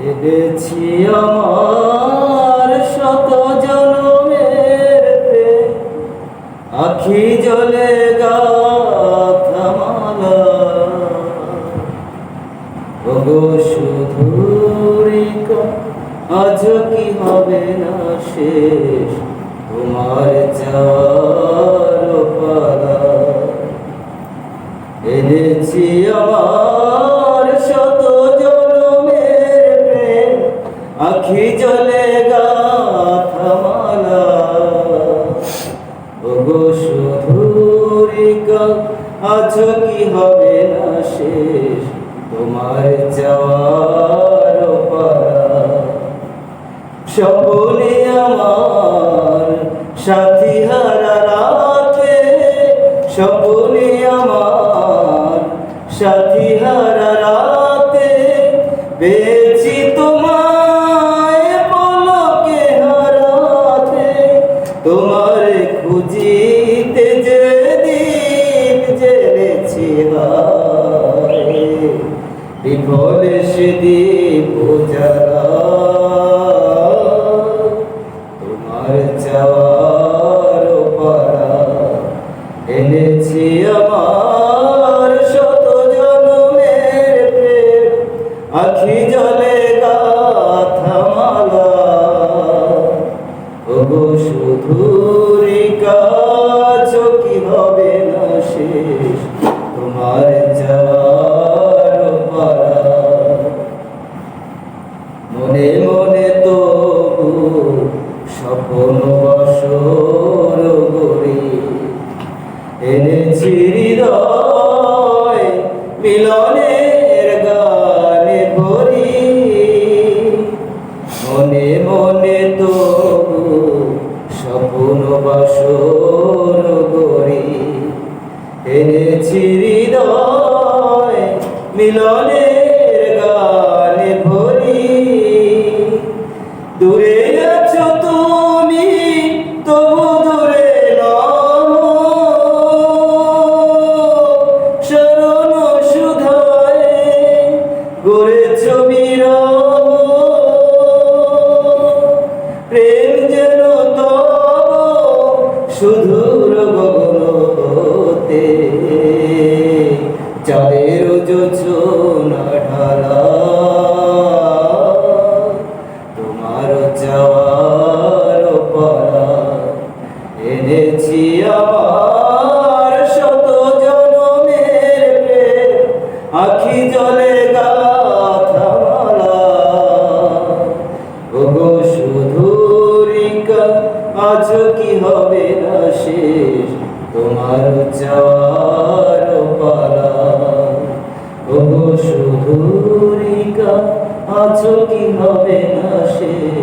এনেছি আমার শত জনমের প্রেম, আখি জলে গাথা মালা। ওগো সুধুরিকা, আজ কি হবে না শেষ তোমার যাওয়ার পালা। এনেছি আমার শত জনমের প্রেম, আখি জলে গাথা মালা। ওগো সুধুরিকা, আজ কি হবে না শেষ তোমার যাওয়ার পালা। স্বপনে আমার সাথী হারা রাতে, স্বপনে আমার সাথী হারা রাতে, পেয়েছি তোমায় পলকে হারাতে। তোমার খুঁজিতে যে দীপ জ্বেলেছি হায়, বিফলে সে দীপ জ্বালা। তোমার যাওয়ার পালা, এনেছি আমার শত জনমের প্রেম, আখি জলে গাথা মালা। ওগো সুধুরিকা, আজ কি হবে না শেষ তোমার যাওয়ার পালা। মনে মনে তবু স্বপ্ন বাসর গড়ি, এনেছি হৃদয় মিলনের গানে ভরি। মনে মনে তবু স্বপ্ন বাসর গড়ি, এনেছি হৃদয় মিলনের গানে ভরি। দূরে আছো তুমি, তবু দূরে নও, শরণ সুধায় গড়েছ বিরহ। প্রেম যেন তব সুদূর গগনতে, চাঁদের জোছনা ঢালা। তোমার যাওয়ার পালা, এনেছি আমার শত জনমের প্রেম, আখি জলে গাথা মালা। ওগো সুধুরিকা, আজ কি হবে না শেষ তোমার যাওয়ার পালা। ওগো সুধুরিকা, আজ কি হবে না শেষ